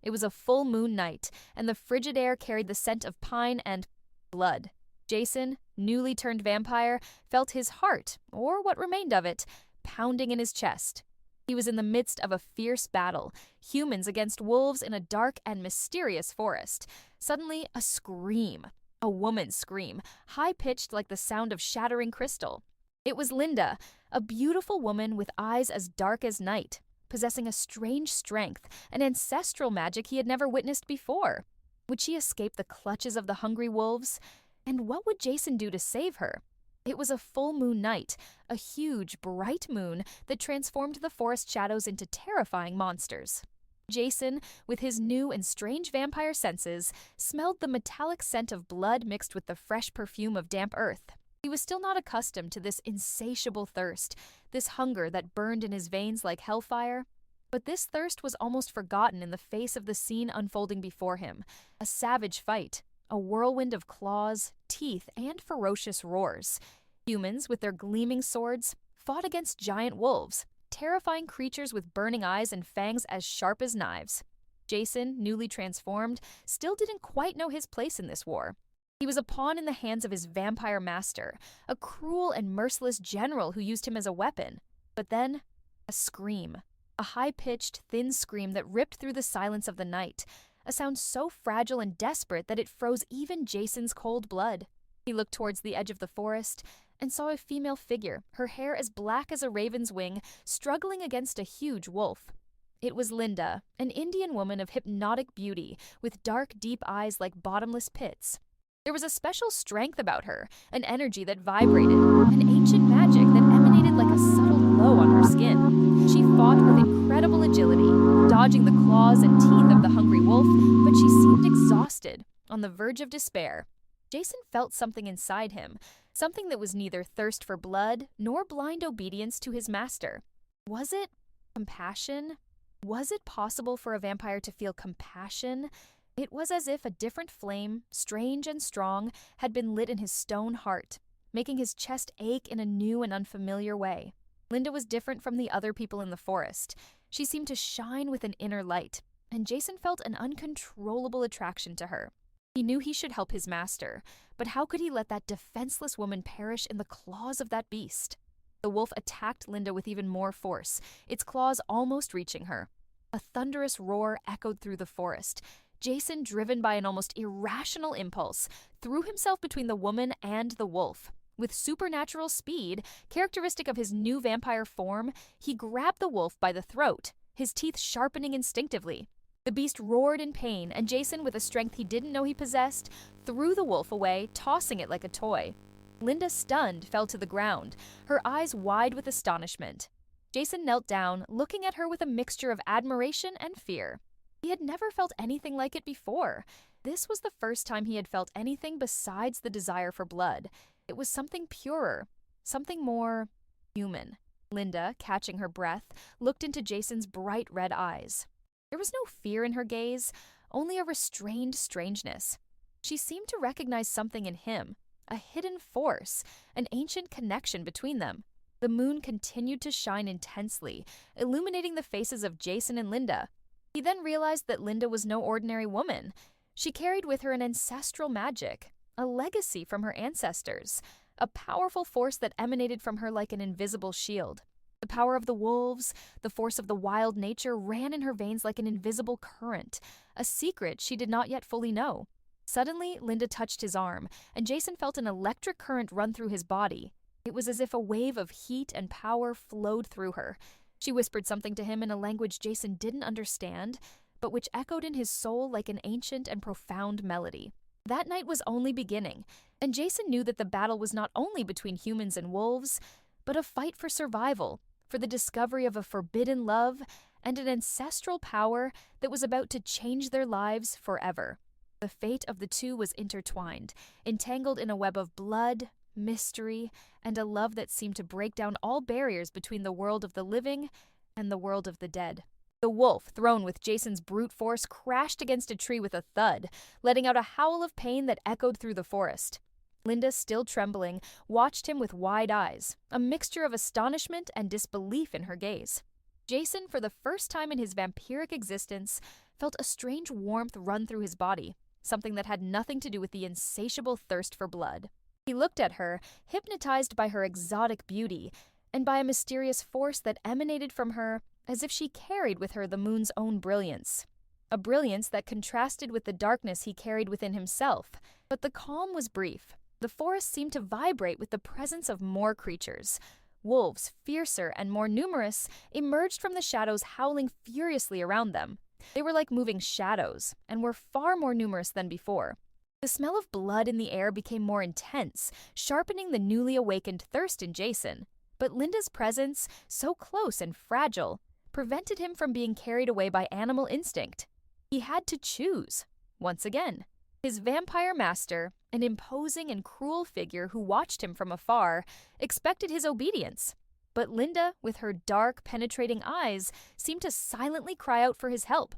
It was a full moon night, and the frigid air carried the scent of pine and blood. Jason, newly turned vampire, felt his heart, or what remained of it, pounding in his chest. He was in the midst of a fierce battle, humans against wolves in a dark and mysterious forest. Suddenly, a scream. A woman's scream, high-pitched like the sound of shattering crystal. It was Linda, a beautiful woman with eyes as dark as night, possessing a strange strength, an ancestral magic he had never witnessed before. Would she escape the clutches of the hungry wolves? And what would Jason do to save her? It was a full moon night, a huge, bright moon that transformed the forest shadows into terrifying monsters. Jason, with his new and strange vampire senses, smelled the metallic scent of blood mixed with the fresh perfume of damp earth. He was still not accustomed to this insatiable thirst, this hunger that burned in his veins like hellfire. But this thirst was almost forgotten in the face of the scene unfolding before him, a savage fight, a whirlwind of claws, teeth, and ferocious roars. Humans, with their gleaming swords, fought against giant wolves, terrifying creatures with burning eyes and fangs as sharp as knives. Jason, newly transformed, still didn't quite know his place in this war. He was a pawn in the hands of his vampire master, a cruel and merciless general who used him as a weapon. But then, a scream. A high-pitched, thin scream that ripped through the silence of the night, a sound so fragile and desperate that it froze even Jason's cold blood. He looked towards the edge of the forest and saw a female figure, her hair as black as a raven's wing, struggling against a huge wolf. It was Linda, an Indian woman of hypnotic beauty, with dark, deep eyes like bottomless pits. There was a special strength about her, an energy that vibrated, an ancient magic that emanated like a subtle glow on her skin. She fought with incredible agility, dodging the claws and teeth of the hungry wolf, but she seemed exhausted, on the verge of despair. Jason felt something inside him, something that was neither thirst for blood nor blind obedience to his master. Was it compassion? Was it possible for a vampire to feel compassion? It was as if a different flame, strange and strong, had been lit in his stone heart, making his chest ache in a new and unfamiliar way. Linda was different from the other people in the forest. She seemed to shine with an inner light, and Jason felt an uncontrollable attraction to her. He knew he should help his master, but how could he let that defenseless woman perish in the claws of that beast? The wolf attacked Linda with even more force, its claws almost reaching her. A thunderous roar echoed through the forest. Jason, driven by an almost irrational impulse, threw himself between the woman and the wolf. With supernatural speed, characteristic of his new vampire form, he grabbed the wolf by the throat, his teeth sharpening instinctively. The beast roared in pain, and Jason, with a strength he didn't know he possessed, threw the wolf away, tossing it like a toy. Linda, stunned, fell to the ground, her eyes wide with astonishment. Jason knelt down, looking at her with a mixture of admiration and fear. He had never felt anything like it before. This was the first time he had felt anything besides the desire for blood. It was something purer, something more human. Linda, catching her breath, looked into Jason's bright red eyes. There was no fear in her gaze, only a restrained strangeness. She seemed to recognize something in him, a hidden force, an ancient connection between them. The moon continued to shine intensely, illuminating the faces of Jason and Linda. He then realized that Linda was no ordinary woman. She carried with her an ancestral magic, a legacy from her ancestors, a powerful force that emanated from her like an invisible shield. The power of the wolves, the force of the wild nature ran in her veins like an invisible current, a secret she did not yet fully know. Suddenly, Linda touched his arm, and Jason felt an electric current run through his body. It was as if a wave of heat and power flowed through her. She whispered something to him in a language Jason didn't understand, but which echoed in his soul like an ancient and profound melody. That night was only beginning, and Jason knew that the battle was not only between humans and wolves, but a fight for survival, for the discovery of a forbidden love and an ancestral power that was about to change their lives forever. The fate of the two was intertwined, entangled in a web of blood, mystery, and a love that seemed to break down all barriers between the world of the living and the world of the dead. The wolf, thrown with Jason's brute force, crashed against a tree with a thud, letting out a howl of pain that echoed through the forest. Linda, still trembling, watched him with wide eyes, a mixture of astonishment and disbelief in her gaze. Jason, for the first time in his vampiric existence, felt a strange warmth run through his body, something that had nothing to do with the insatiable thirst for blood. He looked at her, hypnotized by her exotic beauty, and by a mysterious force that emanated from her as if she carried with her the moon's own brilliance. A brilliance that contrasted with the darkness he carried within himself. But the calm was brief. The forest seemed to vibrate with the presence of more creatures. Wolves, fiercer and more numerous, emerged from the shadows, howling furiously around them. They were like moving shadows, and were far more numerous than before. The smell of blood in the air became more intense, sharpening the newly awakened thirst in Jason. But Linda's presence, so close and fragile, prevented him from being carried away by animal instinct. He had to choose, once again. His vampire master, an imposing and cruel figure who watched him from afar, expected his obedience. But Linda, with her dark, penetrating eyes, seemed to silently cry out for his help.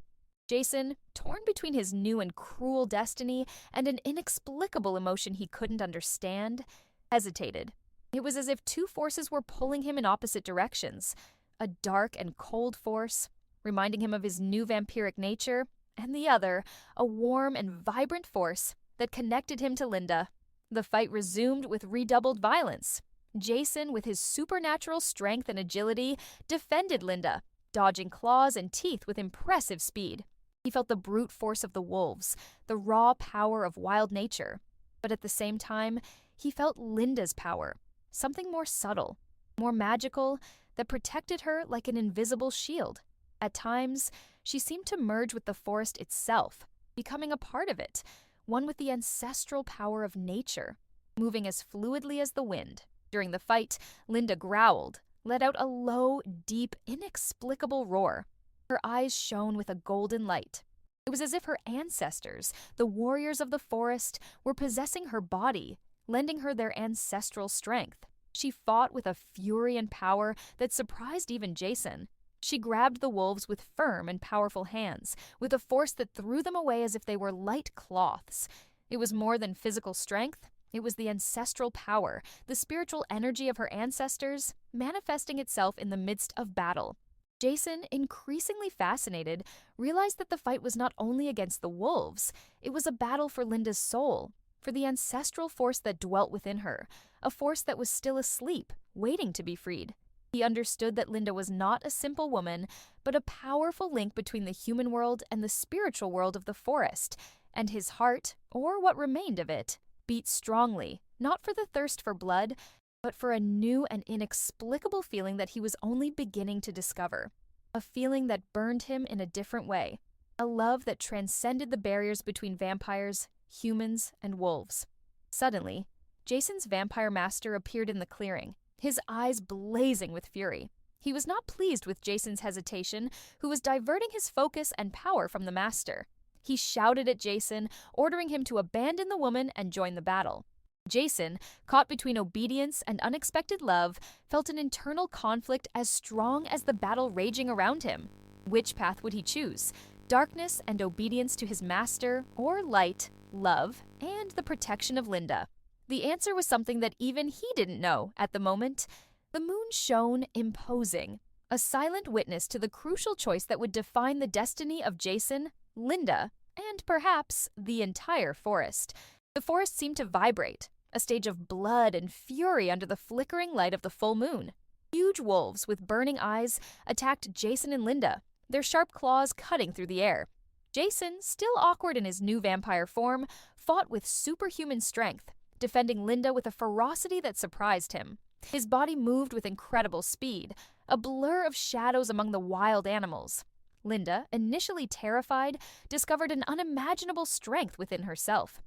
Jason, torn between his new and cruel destiny and an inexplicable emotion he couldn't understand, hesitated. It was as if two forces were pulling him in opposite directions. A dark and cold force, reminding him of his new vampiric nature, and the other, a warm and vibrant force that connected him to Linda. The fight resumed with redoubled violence. Jason, with his supernatural strength and agility, defended Linda, dodging claws and teeth with impressive speed. He felt the brute force of the wolves, the raw power of wild nature. But at the same time, he felt Linda's power, something more subtle, more magical, that protected her like an invisible shield. At times, she seemed to merge with the forest itself, becoming a part of it, one with the ancestral power of nature, moving as fluidly as the wind. During the fight, Linda growled, let out a low, deep, inexplicable roar. Her eyes shone with a golden light. It was as if her ancestors, the warriors of the forest, were possessing her body, lending her their ancestral strength. She fought with a fury and power that surprised even Jason. She grabbed the wolves with firm and powerful hands, with a force that threw them away as if they were light cloths. It was more than physical strength. It was the ancestral power, the spiritual energy of her ancestors, manifesting itself in the midst of battle. Jason, increasingly fascinated, realized that the fight was not only against the wolves, it was a battle for Linda's soul, for the ancestral force that dwelt within her, a force that was still asleep, waiting to be freed. He understood that Linda was not a simple woman, but a powerful link between the human world and the spiritual world of the forest, and his heart, or what remained of it, beat strongly, not for the thirst for blood, but for a new and inexplicable feeling that he was only beginning to discover. A feeling that burned him in a different way. A love that transcended the barriers between vampires, humans, and wolves. Suddenly, Jason's vampire master appeared in the clearing, his eyes blazing with fury. He was not pleased with Jason's hesitation, who was diverting his focus and power from the master. He shouted at Jason, ordering him to abandon the woman and join the battle. Jason, caught between obedience and unexpected love, felt an internal conflict as strong as the battle raging around him. Which path would he choose? Darkness and obedience to his master, or light, love, and the protection of Linda? The answer was something that even he didn't know at the moment. The moon shone imposing, a silent witness to the crucial choice that would define the destiny of Jason, Linda, and perhaps the entire forest. The forest seemed to vibrate, a stage of blood and fury under the flickering light of the full moon. Huge wolves with burning eyes attacked Jason and Linda, their sharp claws cutting through the air. Jason, still awkward in his new vampire form, fought with superhuman strength, defending Linda with a ferocity that surprised him. His body moved with incredible speed, a blur of shadows among the wild animals. Linda, initially terrified, discovered an unimaginable strength within herself.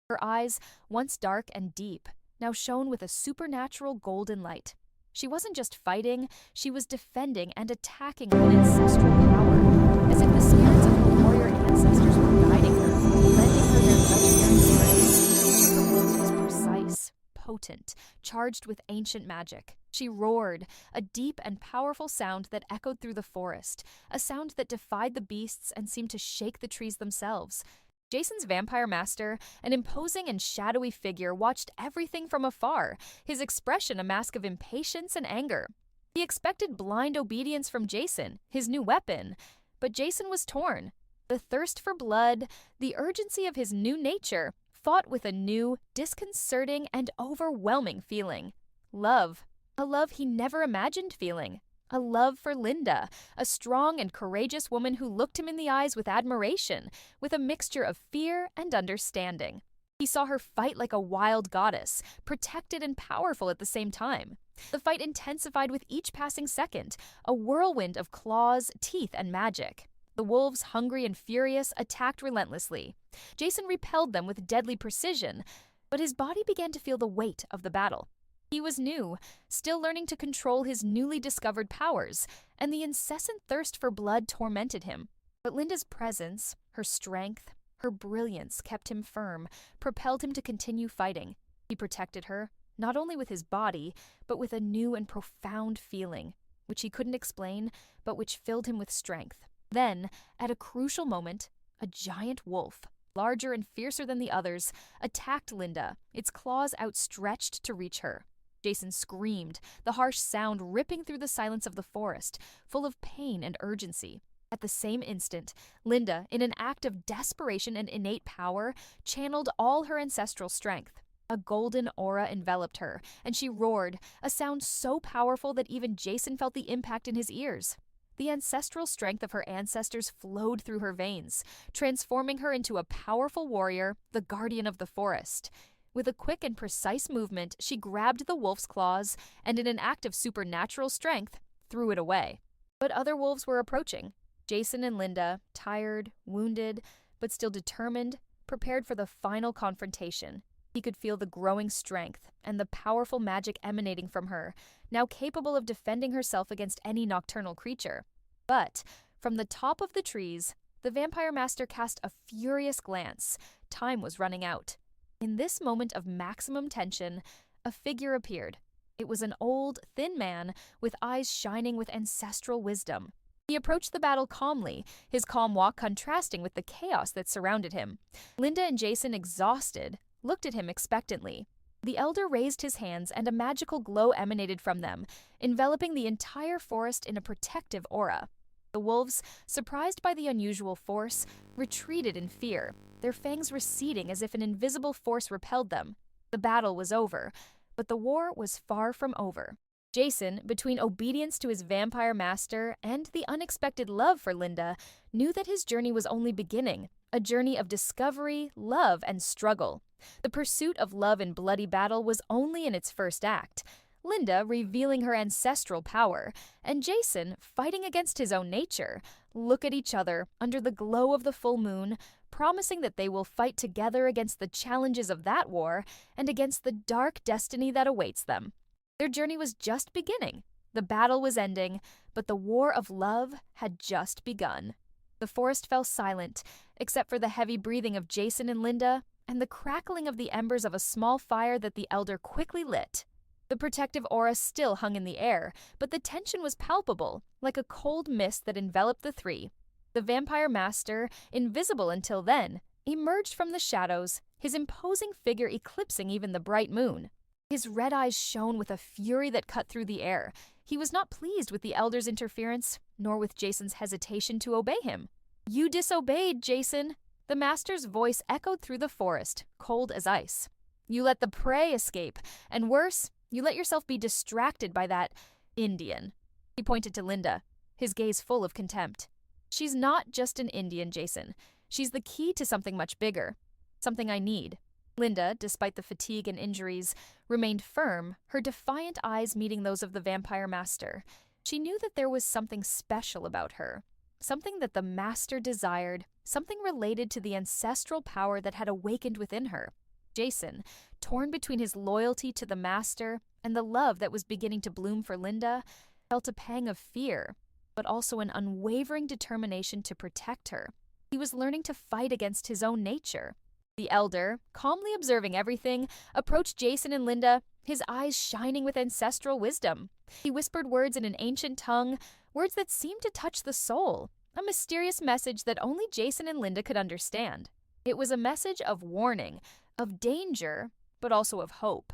Her eyes, once dark and deep, now shone with a supernatural golden light. She wasn't just fighting, she was defending and attacking with an ancestral power, as if the spirits of her warrior ancestors were guiding her, lending her their legendary strength. Her voice was precise, potent, charged with ancient magic. She roared, a deep and powerful sound that echoed through the forest, a sound that defied the beasts and seemed to shake the trees themselves. Jason's vampire master, an imposing and shadowy figure, watched everything from afar, his expression a mask of impatience and anger. He expected blind obedience from Jason, his new weapon, but Jason was torn. The thirst for blood, the urgency of his new nature, fought with a new, disconcerting, and overwhelming feeling. Love. A love he never imagined feeling. A love for Linda, a strong and courageous woman who looked him in the eyes with admiration, with a mixture of fear and understanding. He saw her fight like a wild goddess, protected and powerful at the same time. The fight intensified with each passing second, a whirlwind of claws, teeth, and magic. The wolves, hungry and furious, attacked relentlessly. Jason repelled them with deadly precision, but his body began to feel the weight of the battle. He was new, still learning to control his newly discovered powers, and the incessant thirst for blood tormented him. But Linda's presence, her strength, her brilliance kept him firm, propelled him to continue fighting. He protected her, not only with his body, but with a new and profound feeling, which he couldn't explain, but which filled him with strength. Then, at a crucial moment, a giant wolf, larger and fiercer than the others, attacked Linda, its claws outstretched to reach her. Jason screamed, the harsh sound ripping through the silence of the forest, full of pain and urgency. At the same instant, Linda, in an act of desperation and innate power, channeled all her ancestral strength. A golden aura enveloped her, and she roared, a sound so powerful that even Jason felt the impact in his ears. The ancestral strength of her ancestors flowed through her veins, transforming her into a powerful warrior, the guardian of the forest. With a quick and precise movement, she grabbed the wolf's claws and, in an act of supernatural strength, threw it away. But other wolves were approaching. Jason and Linda, tired, wounded, but still determined, prepared for the final confrontation. He could feel the growing strength and the powerful magic emanating from her, now capable of defending herself against any nocturnal creature. But, from the top of the trees, the vampire master cast a furious glance. Time was running out. In this moment of maximum tension, a figure appeared. It was an old, thin man with eyes shining with ancestral wisdom. He approached the battle calmly, his calm walk contrasting with the chaos that surrounded him. Linda and Jason, exhausted, looked at him expectantly. The elder raised his hands and a magical glow emanated from them, enveloping the entire forest in a protective aura. The wolves, surprised by the unusual force, retreated in fear, their fangs receding as if an invisible force repelled them. The battle was over, but the war was far from over. Jason, between obedience to his vampire master and the unexpected love for Linda, knew that his journey was only beginning, a journey of discovery, love, and struggle. The pursuit of love in bloody battle was only in its first act. Linda revealing her ancestral power, and Jason fighting against his own nature, look at each other under the glow of the full moon, promising that they will fight together against the challenges of that war and against the dark destiny that awaits them. Their journey was just beginning. The battle was ending, but the war of love had just begun. The forest fell silent, except for the heavy breathing of Jason and Linda and the crackling of the embers of a small fire that the elder quickly lit. The protective aura still hung in the air, but the tension was palpable, like a cold mist that enveloped the three. The vampire master, invisible until then, emerged from the shadows, his imposing figure eclipsing even the bright moon. His red eyes shone with a fury that cut through the air. He was not pleased with the elder's interference, nor with Jason's hesitation to obey him. "You disobeyed, Jason." The master's voice echoed through the forest, cold as ice. "You let the prey escape, and worse, you let yourself be distracted by that Indian." He pointed to Linda, his gaze full of contempt. "She's not just an Indian, Jason. She's the key to something much bigger. Something I need." Linda, despite the fatigue and injuries, remained firm, her defiant eyes meeting those of the vampire master. She knew that there was something special about her, something that the master desired, something related to the ancestral power that had awakened within her. Jason, torn between his loyalty to the master and the love that was beginning to bloom for Linda, felt a pang of fear, but also an unwavering determination to protect her. He was learning to fight against his own nature. The elder, calmly observing everything, approached Jason and Linda, his eyes shining with ancestral wisdom. He whispered words in an ancient tongue, words that seemed to touch the soul, a mysterious message that only Jason and Linda could understand. It was a message of warning, of danger, but also of hope.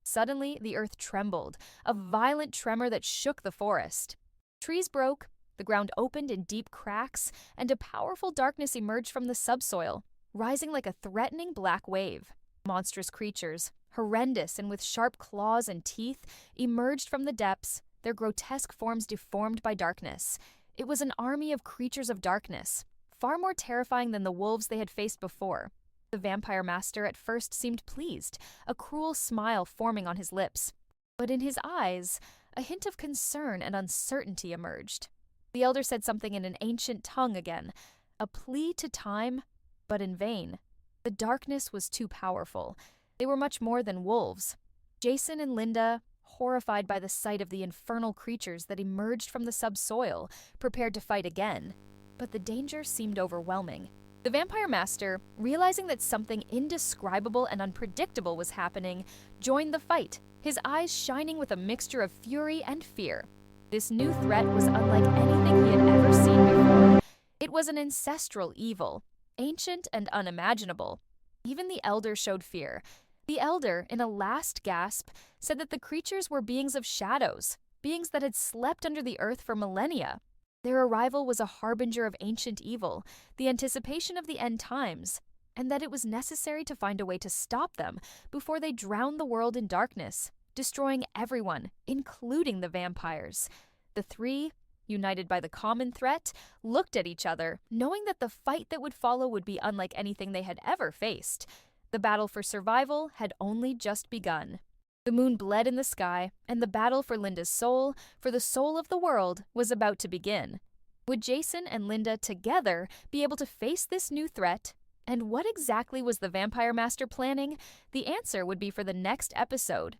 Suddenly, the earth trembled, a violent tremor that shook the forest. Trees broke, The ground opened in deep cracks, and a powerful darkness emerged from the subsoil, rising like a threatening black wave. Monstrous creatures, horrendous and with sharp claws and teeth, emerged from the depths, their grotesque forms deformed by darkness. It was an army of creatures of darkness, far more terrifying than the wolves they had faced before. The vampire master at first seemed pleased, a cruel smile forming on his lips. But in his eyes, a hint of concern and uncertainty emerged. The elder said something in an ancient tongue again, a plea to time, but in vain. The darkness was too powerful. They were much more than wolves. Jason and Linda, horrified by the sight of the infernal creatures that emerged from the subsoil, prepared to fight again. But the danger seemed overwhelming. The vampire master, realizing that something indescribable and unpredictable was happening, joined the fight, his eyes shining with a mixture of fury and fear. This new threat was unlike anything he had ever seen before. It was an ancestral evil, ancient and unimaginable. Even the elder showed fear. The elder, in a last gasp, said that the creatures were beings of shadows, beings that had slept under the earth for millennia. Their arrival was a harbinger of ancient evil, the anticipation of the end times, and that it was necessary to find a way to stop them before they drowned the world in darkness, destroying everyone, including the vampires. The three, united by the common threat, looked at each other, knowing that the fight that would follow would be unlike anything they had ever faced. The battle for survival had only just begun. The moon bled in the sky, and the battle for Linda's soul, for the soul of the world, was about to begin. Would Jason and Linda together be able to face this new threat? And what exactly was the vampire master planning? The answer would be for the next episode.